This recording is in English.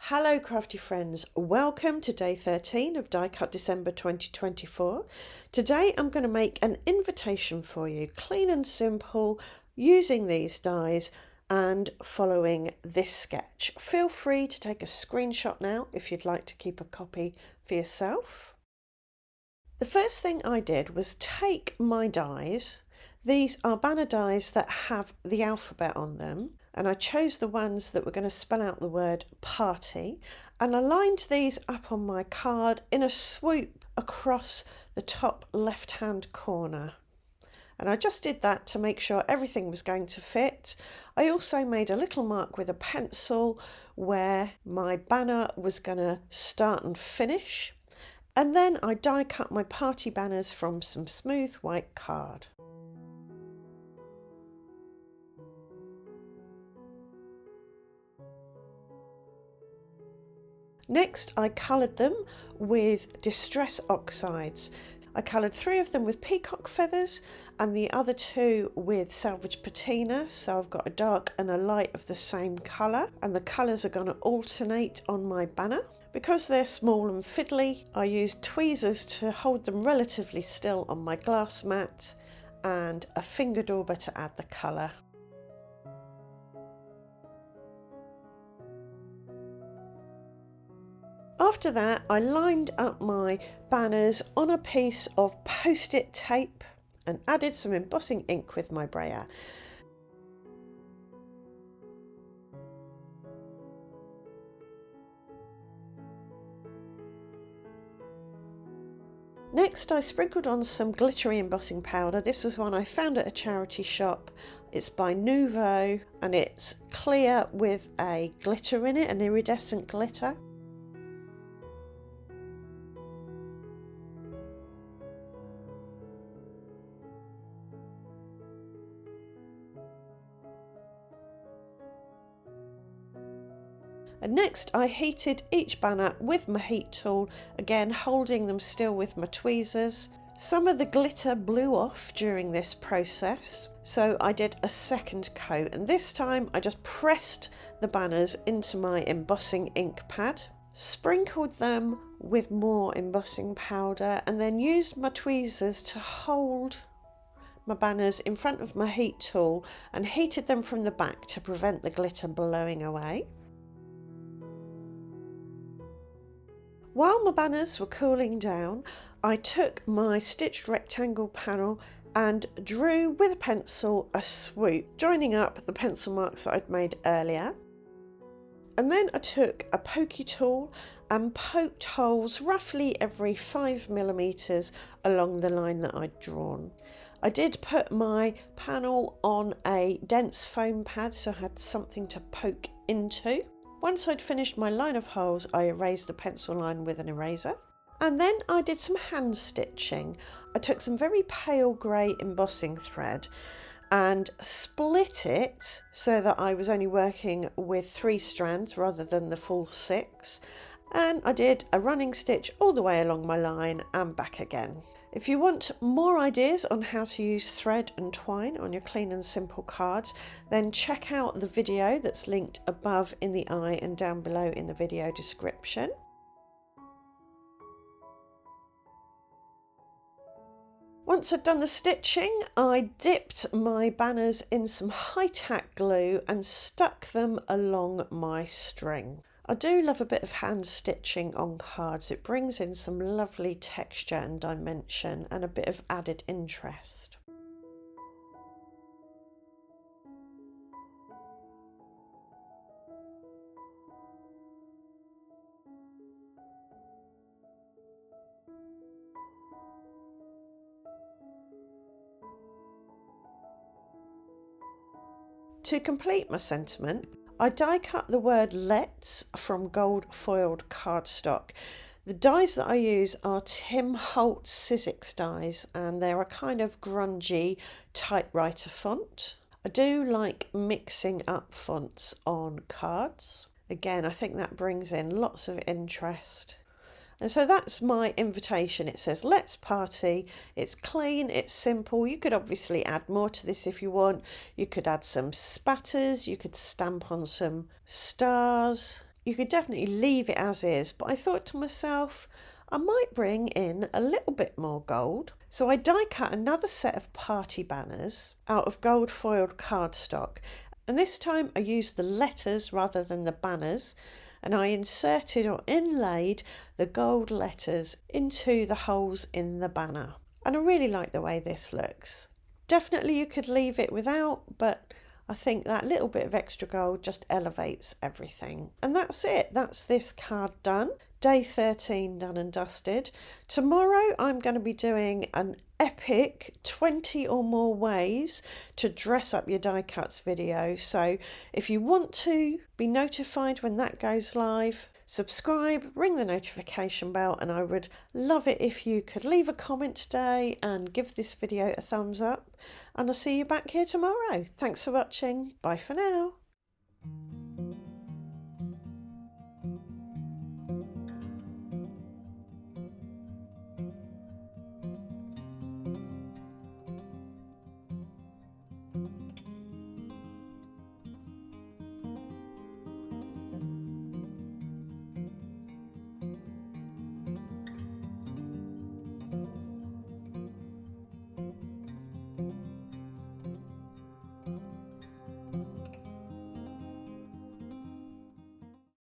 Hello crafty friends, welcome to day 13 of Die Cut December 2024. Today I'm going to make an invitation for you, clean and simple, using these dies and following this sketch. Feel free to take a screenshot now if you'd like to keep a copy for yourself. The first thing I did was take my dies. These are banner dies that have the alphabet on them, and I chose the ones that were going to spell out the word party, and I lined these up on my card in a swoop across the top left hand corner. And I just did that to make sure everything was going to fit. I also made a little mark with a pencil where my banner was going to start and finish. And then I die cut my party banners from some smooth white card. Next, I coloured them with Distress Oxides. I coloured 3 of them with peacock feathers and the other 2 with salvage patina, so I've got a dark and a light of the same colour, and the colours are going to alternate on my banner. Because they're small and fiddly, I used tweezers to hold them relatively still on my glass mat and a finger dauber to add the colour. After that, I lined up my banners on a piece of post-it tape and added some embossing ink with my brayer. Next, I sprinkled on some glittery embossing powder. This was one I found at a charity shop. It's by Nouveau and it's clear with a glitter in it, an iridescent glitter. And next I heated each banner with my heat tool, again holding them still with my tweezers. Some of the glitter blew off during this process, so I did a second coat, and this time I just pressed the banners into my embossing ink pad, sprinkled them with more embossing powder, and then used my tweezers to hold my banners in front of my heat tool and heated them from the back to prevent the glitter blowing away. While my banners were cooling down, I took my stitched rectangle panel and drew with a pencil a swoop, joining up the pencil marks that I'd made earlier. And then I took a pokey tool and poked holes roughly every 5mm along the line that I'd drawn. I did put my panel on a dense foam pad, so I had something to poke into. Once I'd finished my line of holes, I erased the pencil line with an eraser. And then I did some hand stitching. I took some very pale grey embossing thread and split it so that I was only working with 3 strands rather than the full 6. And I did a running stitch all the way along my line and back again. If you want more ideas on how to use thread and twine on your clean and simple cards, then check out the video that's linked above in the eye and down below in the video description. Once I'd done the stitching, I dipped my banners in some high-tack glue and stuck them along my string. I do love a bit of hand stitching on cards. It brings in some lovely texture and dimension and a bit of added interest. To complete my sentiment, I die cut the word let's from gold foiled cardstock. The dies that I use are Tim Holtz Sizzix dies, and they're a kind of grungy typewriter font. I do like mixing up fonts on cards. Again, I think that brings in lots of interest. And so that's my invitation. It says, let's party. It's clean, it's simple. You could obviously add more to this if you want. You could add some spatters, you could stamp on some stars. You could definitely leave it as is, but I thought to myself, I might bring in a little bit more gold. So I die cut another set of party banners out of gold foiled cardstock. And this time I used the letters rather than the banners, and I inserted or inlaid the gold letters into the holes in the banner. And I really like the way this looks. Definitely you could leave it without, but I think that little bit of extra gold just elevates everything. And that's it. That's this card done. Day 13 done and dusted. Tomorrow I'm going to be doing an epic 20 or more ways to dress up your die cuts video. So if you want to be notified when that goes live, subscribe, ring the notification bell, and I would love it if you could leave a comment today and give this video a thumbs up. And I'll see you back here tomorrow. Thanks for watching. Bye for now.